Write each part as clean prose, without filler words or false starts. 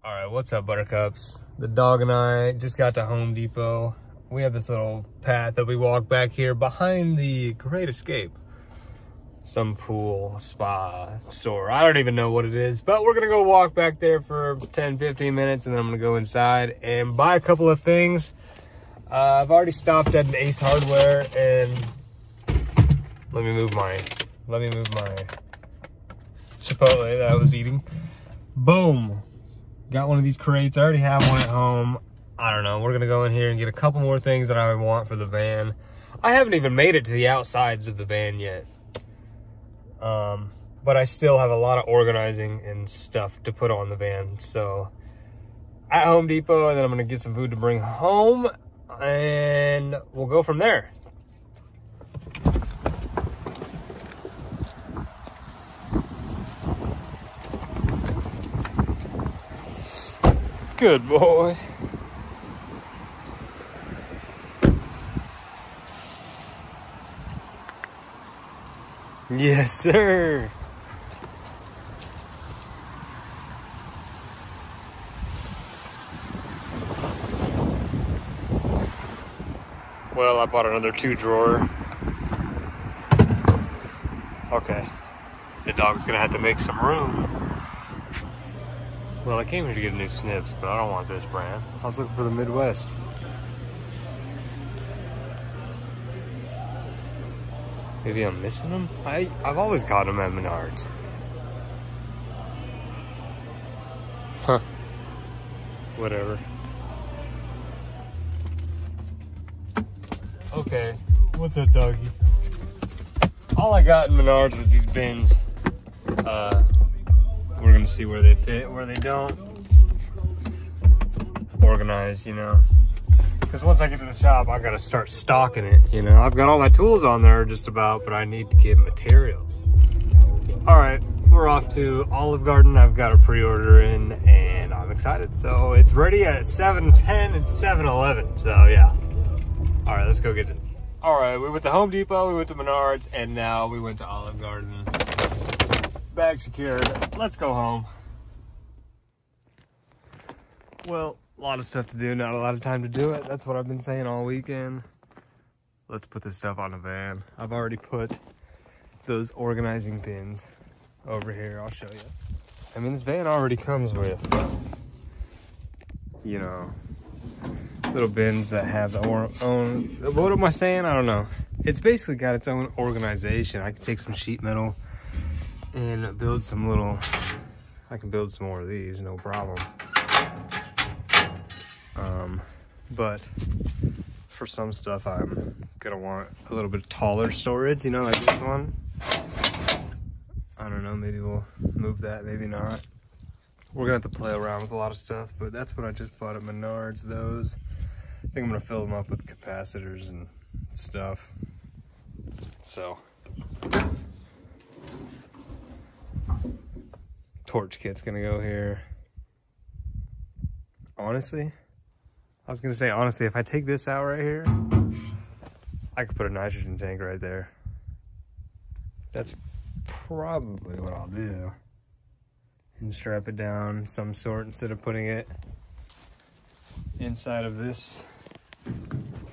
All right, what's up, buttercups? The dog and I just got to Home Depot. We have this little path that we walk back here behind the Great Escape. Some pool, spa, store. I don't even know what it is, but we're gonna go walk back there for 10, 15 minutes and then I'm gonna go inside and buy a couple of things. I've already stopped at an Ace Hardware and let me move my Chipotle that I was eating. Boom. Got one of these crates. I already have one at home. I don't know. We're going to go in here and get a couple more things that I want for the van. I haven't even made it to the outsides of the van yet. But I still have a lot of organizing and stuff to put on the van. So at Home Depot, and then I'm going to get some food to bring home and we'll go from there. Good boy. Yes, sir. Well, I bought another 2-drawer. Okay. The dog's gonna have to make some room. Well, I came here to get new snips, but I don't want this brand. I was looking for the Midwest. Maybe I'm missing them? I've always got them at Menards. Huh. Whatever. Okay, what's up, doggy? All I got in Menards was these bins. We're gonna see where they fit, where they don't. Organize, you know. Because once I get to the shop, I gotta start stocking it, you know. I've got all my tools on there just about, but I need to get materials. All right, we're off to Olive Garden. I've got a pre-order in and I'm excited. So it's ready at 7:10 and 7:11, so yeah. All right, let's go get it. All right, we went to Home Depot, we went to Menards, and now we went to Olive Garden. Bag secured. Let's go home. Well, a lot of stuff to do, not a lot of time to do it. That's what I've been saying all weekend. Let's put this stuff on the van. I've already put those organizing bins over here. I'll show you. I mean, this van already comes with, you know, little bins that have their own, what am I saying? I don't know. It's basically got its own organization. I can take some sheet metal and build some little, I can build some more of these, no problem. But for some stuff, I'm gonna want a little bit taller storage, you know, like this one. I don't know, maybe we'll move that, maybe not. We're gonna have to play around with a lot of stuff, but that's what I just bought at Menards, those. I think I'm gonna fill them up with capacitors and stuff. So, torch kit's gonna go here. Honestly, I was gonna say, honestly, if I take this out right here, I could put a nitrogen tank right there. That's probably what I'll do. And strap it down some sort instead of putting it inside of this.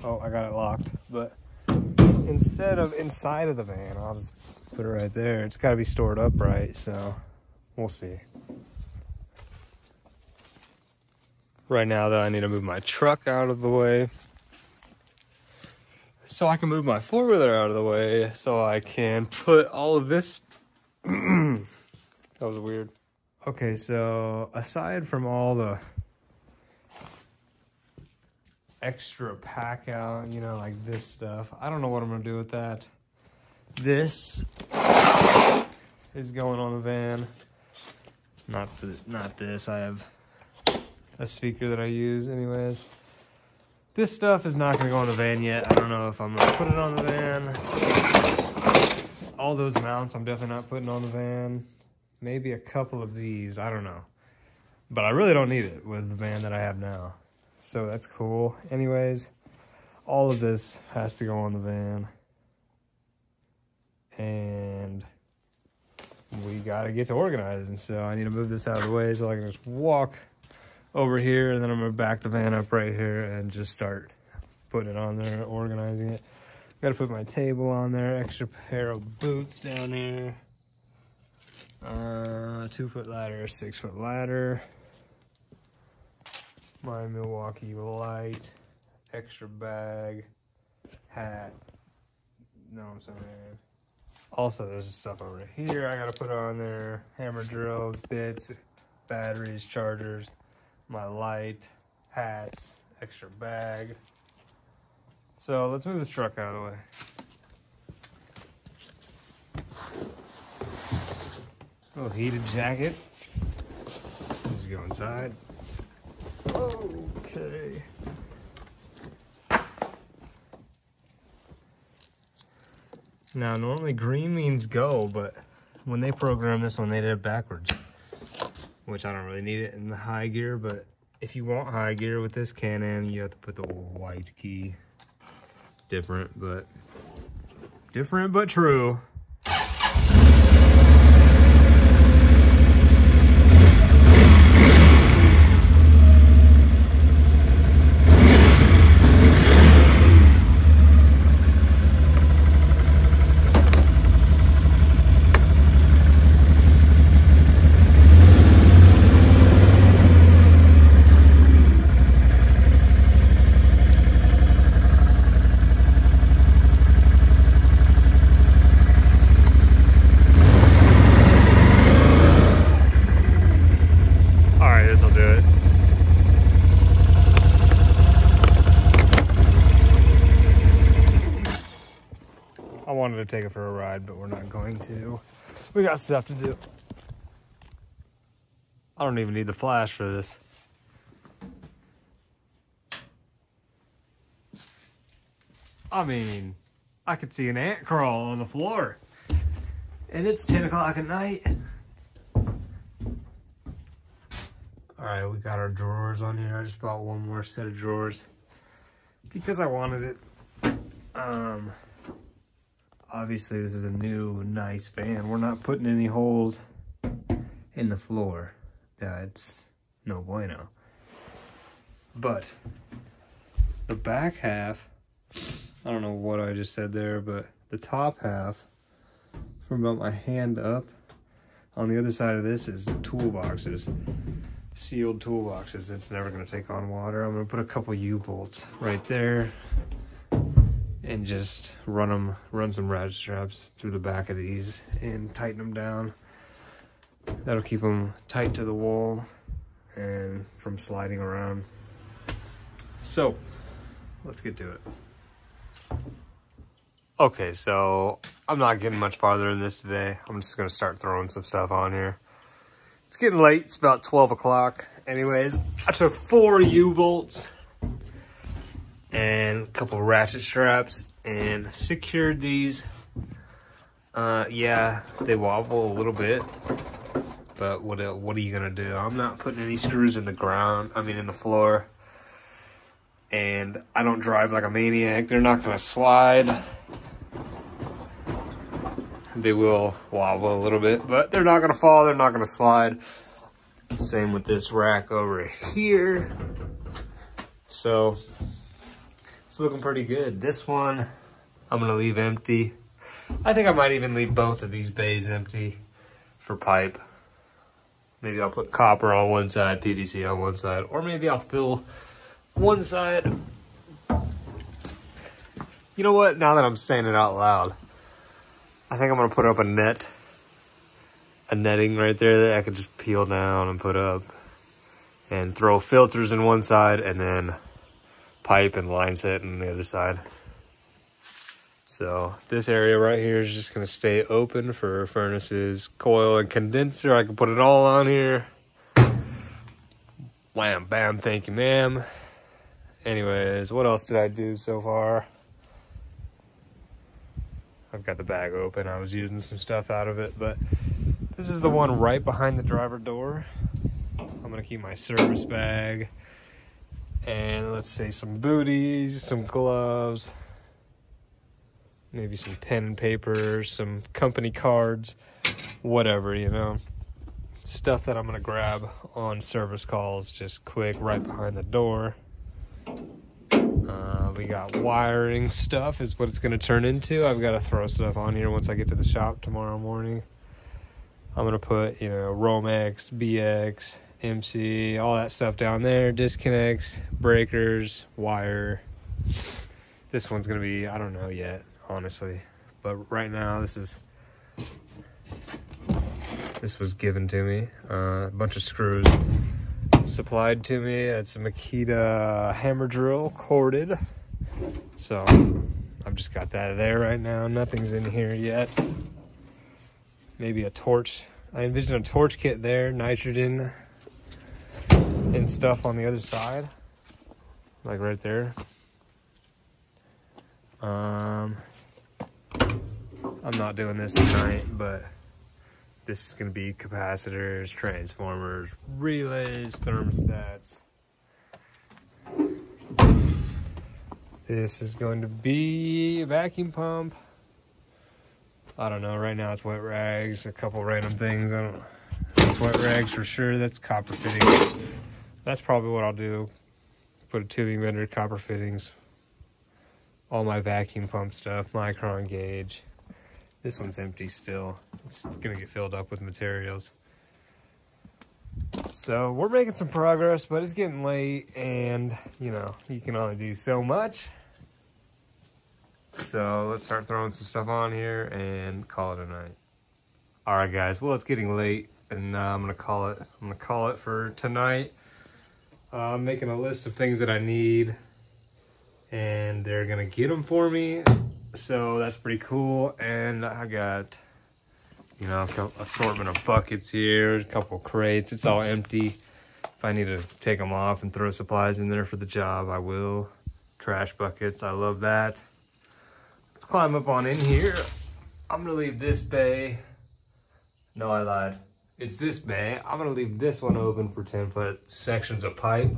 Oh, I got it locked. But instead of inside of the van, I'll just put it right there. It's gotta be stored upright, so we'll see. Right now, though, I need to move my truck out of the way so I can move my four-wheeler out of the way so I can put all of this. That was weird. Okay, so aside from all the extra pack out, you know, like this stuff, I don't know what I'm gonna do with that. This is going on the van. Not this. I have a speaker that I use anyways. This stuff is not gonna go on the van yet. I don't know if I'm gonna put it on the van. All those mounts I'm definitely not putting on the van. Maybe a couple of these, I don't know. But I really don't need it with the van that I have now. So that's cool. Anyways, all of this has to go on the van. And we gotta get to organizing. So I need to move this out of the way so I can just walk over here, and then I'm gonna back the van up right here and just start putting it on there, organizing it. Gotta put my table on there, extra pair of boots down here. 2-foot ladder, 6-foot ladder. My Milwaukee light, extra bag, hat. No, I'm sorry. Also, there's stuff over here I gotta put on there. Hammer drill, bits, batteries, chargers, my light, hats, extra bag. So let's move this truck out of the way. Little heated jacket. Let's go inside. Okay. Now, normally green means go, but when they programmed this one, they did it backwards, which I don't really need it in the high gear, but if you want high gear with this Can-Am, you have to put the white key. Different but true. I wanted to take it for a ride, but we're not going to. We got stuff to do. I don't even need the flash for this. I mean, I could see an ant crawl on the floor. And it's 10 o'clock at night. Alright, we got our drawers on here. I just bought one more set of drawers because I wanted it. Obviously this is a new, nice van. We're not putting any holes in the floor. That's no bueno. But the back half, I don't know what I just said there, but the top half, from about my hand up, on the other side of this is toolboxes. Sealed toolboxes. It's never going to take on water. I'm going to put a couple U-bolts right there and just run some ratchet straps through the back of these and tighten them down. That'll keep them tight to the wall and from sliding around. So let's get to it. Okay, so I'm not getting much farther in this today. I'm just going to start throwing some stuff on here. It's getting late. It's about 12 o'clock. Anyways, I took 4 U-bolts and a couple ratchet straps and secured these. Yeah, they wobble a little bit, but what are you gonna do? I'm not putting any screws in the ground, in the floor. And I don't drive like a maniac. They're not gonna slide. They will wobble a little bit, but they're not gonna fall, they're not gonna slide. Same with this rack over here. So it's looking pretty good. This one I'm gonna leave empty. I think I might even leave both of these bays empty for pipe. Maybe I'll put copper on one side, PVC on one side, or maybe I'll fill one side. You know what? Now that I'm saying it out loud, I think I'm gonna put up a netting right there that I could just peel down and put up, and throw filters in one side and then pipe and line set on the other side. So this area right here is just gonna stay open for furnaces, coil, and condenser. I can put it all on here. Wham, bam, thank you, ma'am. Anyways, what else did I do so far? I've got the bag open. I was using some stuff out of it, but this is the one right behind the driver door. I'm gonna keep my service bag and let's say some booties, some gloves, maybe some pen and paper, some company cards, whatever, you know. stuff that I'm gonna grab on service calls, just quick, right behind the door. We got wiring stuff is what it's gonna turn into. I've got to throw stuff on here once I get to the shop tomorrow morning. I'm gonna put, you know, Romex, BX, MC, all that stuff down there, disconnects, breakers, wire. This one's gonna be, I don't know yet, honestly. But right now, this was given to me. A bunch of screws supplied to me. It's a Makita hammer drill, corded. So I've just got that there right now. Nothing's in here yet. Maybe a torch. I envision a torch kit there, nitrogen and stuff on the other side, like right there. I'm not doing this tonight, but this is going to be capacitors, transformers, relays, thermostats. This is going to be a vacuum pump. I don't know, right now it's wet rags, a couple random things. I don't know. It's wet rags for sure. That's copper fittings. That's probably what I'll do. Put a tubing bender, copper fittings. All my vacuum pump stuff, micron gauge. This one's empty still. It's gonna get filled up with materials. So we're making some progress, but it's getting late and, you know, you can only do so much. So let's start throwing some stuff on here and call it a night. All right, guys. Well, it's getting late, and I'm gonna call it for tonight. I'm making a list of things that I need, and they're gonna get them for me. So that's pretty cool. And I got, you know, an assortment of buckets here, a couple crates. It's all empty. If I need to take them off and throw supplies in there for the job, I will. Trash buckets, I love that. Let's climb up on in here. I'm gonna leave this bay. No, I lied. It's this bay. I'm gonna leave this one open for 10-foot sections of pipe.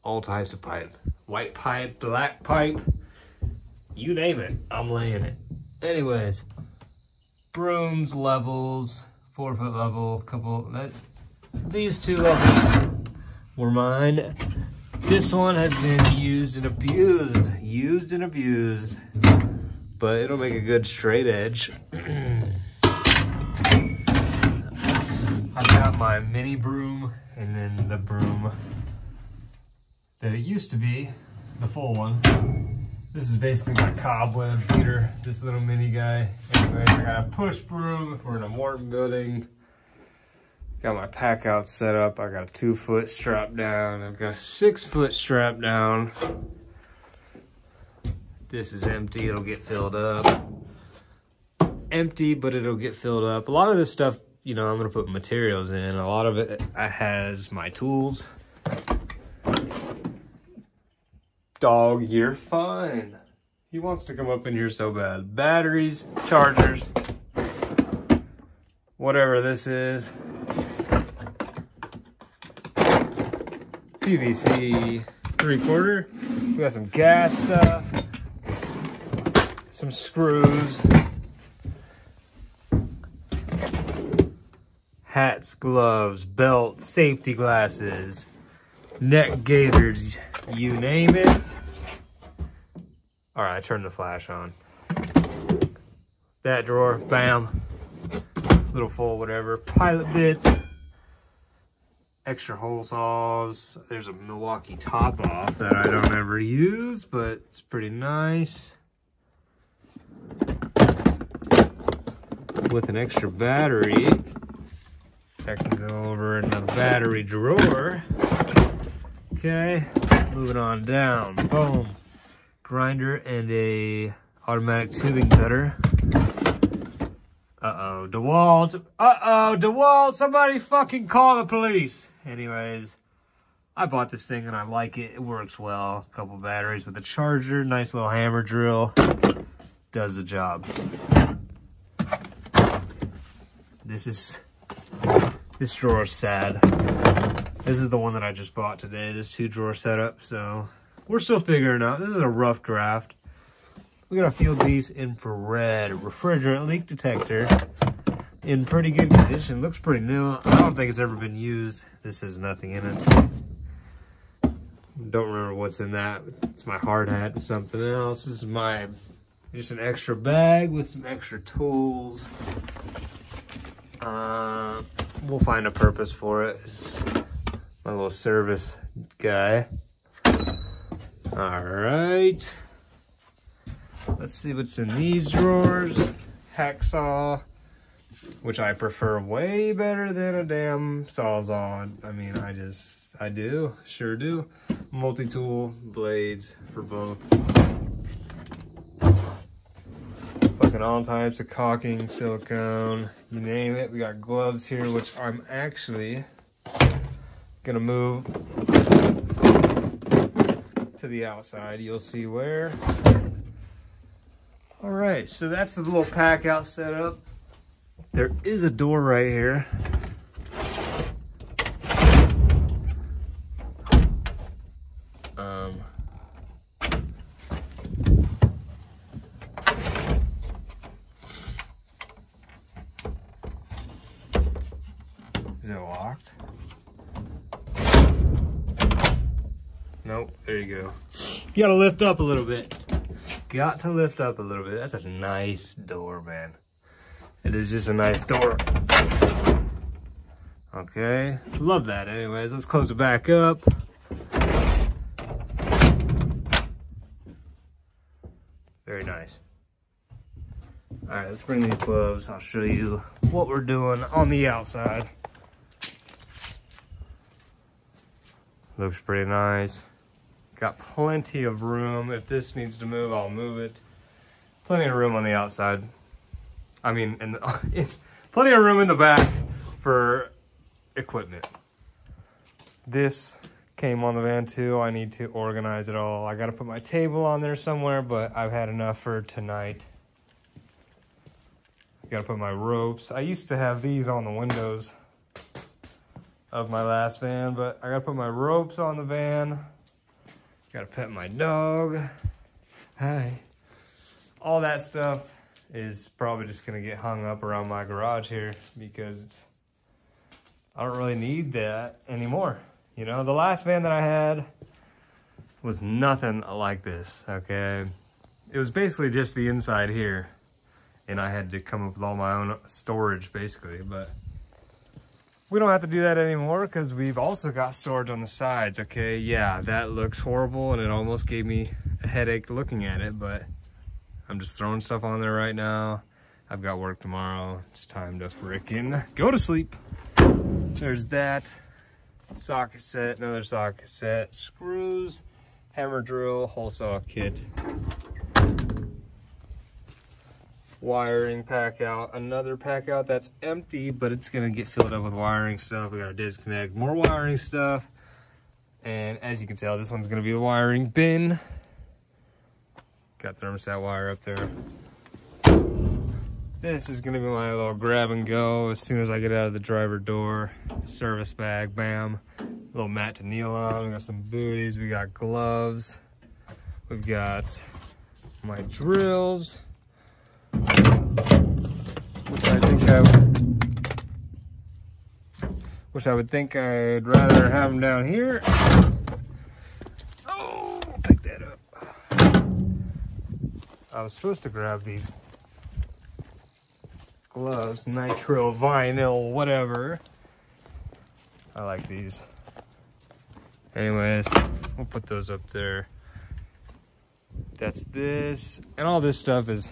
All types of pipe. White pipe, black pipe, you name it, I'm laying it. Anyways, brooms, levels, 4-foot level, these two levels were mine. This one has been used and abused, but it'll make a good straight edge. I've got my mini broom and then the broom that it used to be, the full one. This is basically my cobweb heater, this little mini guy. Anyways, I got a push broom if we're in a Morton building. Got my pack out set up. I got a 2-foot strap down. I've got a 6-foot strap down. This is empty, it'll get filled up. Empty, but it'll get filled up. A lot of this stuff, you know, I'm gonna put materials in. A lot of it has my tools. Dog, you're fine. He wants to come up in here so bad. Batteries, chargers, whatever this is. PVC 3/4. We got some gas stuff, some screws, hats, gloves, belt, safety glasses, neck gaiters, you name it. All right, I turned the flash on. That drawer, bam, little full whatever, pilot bits, extra hole saws. There's a Milwaukee top off that I don't ever use, but it's pretty nice. With an extra battery that can go over in the battery drawer. Okay, moving on down. Boom. Grinder and a automatic tubing cutter. Uh-oh, DeWalt. Uh-oh, DeWalt, somebody fucking call the police. Anyways, I bought this thing and I like it. It works well. A couple batteries with a charger, nice little hammer drill. Does the job. This drawer's sad. This is the one that I just bought today, this 2-drawer setup, so we're still figuring out. This is a rough draft. We got a field piece, infrared, refrigerant leak detector, in pretty good condition. Looks pretty new. I don't think it's ever been used. This has nothing in it. Don't remember what's in that. It's my hard hat and something else. This is my, just an extra bag with some extra tools. We'll find a purpose for it. It's my little service guy. All right. Let's see what's in these drawers. Hacksaw, which I prefer way better than a damn Sawzall. I mean, I do, sure do. Multi-tool blades for both. Fucking all types of caulking, silicone, you name it. We got gloves here, which I'm actually gonna move to the outside. You'll see where. All right, so that's the little pack out setup. There is a door right here. Is it locked? Nope, there you go. You gotta lift up a little bit. Got to lift up a little bit. That's a nice door, man. It is just a nice door. Okay, love that. Anyways, let's close it back up. Very nice. All right, let's bring these gloves. I'll show you what we're doing on the outside. Looks pretty nice. Got plenty of room. If this needs to move, I'll move it. Plenty of room on the outside. I mean, plenty of room in the back for equipment. This came on the van too. I need to organize it all. I gotta put my table on there somewhere, but I've had enough for tonight. Gotta put my ropes. I used to have these on the windows of my last van, but I gotta put my ropes on the van. Gotta pet my dog. Hi. All that stuff is probably just gonna get hung up around my garage here because I don't really need that anymore. You know, the last van that I had was nothing like this, okay? It was basically just the inside here, and I had to come up with all my own storage basically, but we don't have to do that anymore because we've also got storage on the sides, okay? Yeah, that looks horrible and it almost gave me a headache looking at it, but I'm just throwing stuff on there right now. I've got work tomorrow. It's time to frickin' go to sleep. There's that. Socket set, another socket set, screws, hammer drill, hole saw kit. Wiring pack out, another pack out that's empty, but it's gonna get filled up with wiring stuff. We got a disconnect, more wiring stuff. And as you can tell, this one's gonna be a wiring bin. Got thermostat wire up there. This is gonna be my little grab and go as soon as I get out of the driver door. Service bag, bam. Little mat to kneel on. We got some booties, we got gloves. We've got my drills, which I would think I'd rather have them down here. Oh, pick that up. I was supposed to grab these gloves, nitrile, vinyl, whatever. I like these. Anyways, we'll put those up there. That's this, and all this stuff is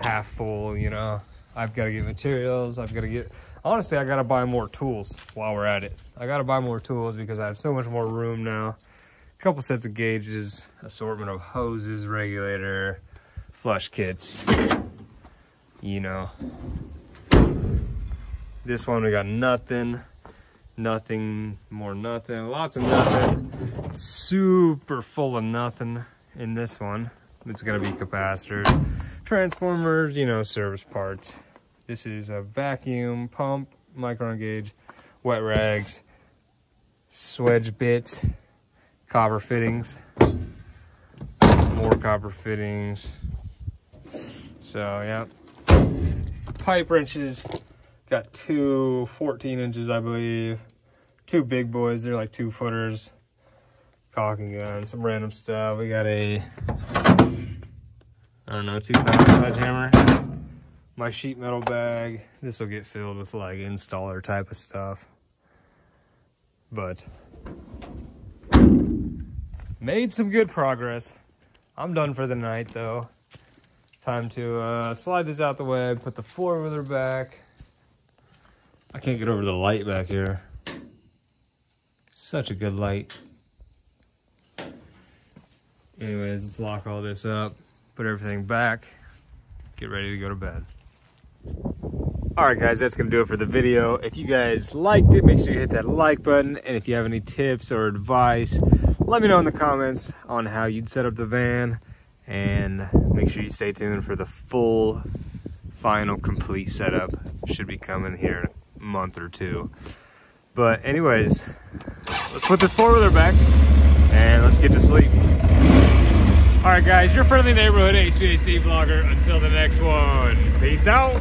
half full, you know. I've got to get materials. Honestly, I got to buy more tools while we're at it. I got to buy more tools because I have so much more room now. A couple sets of gauges, assortment of hoses, regulator, flush kits, you know. This one, we got nothing, more nothing, lots of nothing, super full of nothing in this one. It's going to be capacitors, transformers, you know, service parts. This is a vacuum pump, micron gauge, wet rags, swedge bits, copper fittings, more copper fittings. So yeah, pipe wrenches. Got two 14 inches, I believe. Two big boys, they're like 2-footers. Caulking gun, some random stuff. We got a, I don't know, 2-pound sledgehammer. My sheet metal bag. This will get filled with like installer type of stuff. But made some good progress. I'm done for the night though. Time to slide this out the way, put the 4-wheeler back. I can't get over the light back here. Such a good light. Anyways, let's lock all this up, put everything back, get ready to go to bed. Alright guys, that's going to do it for the video. If you guys liked it, make sure you hit that like button. And if you have any tips or advice, let me know in the comments on how you'd set up the van. And make sure you stay tuned for the full, final, complete setup. Should be coming here in a month or two. But anyways, let's put this 4-wheeler back and let's get to sleep. Alright guys, your friendly neighborhood HVAC vlogger. Until the next one, peace out.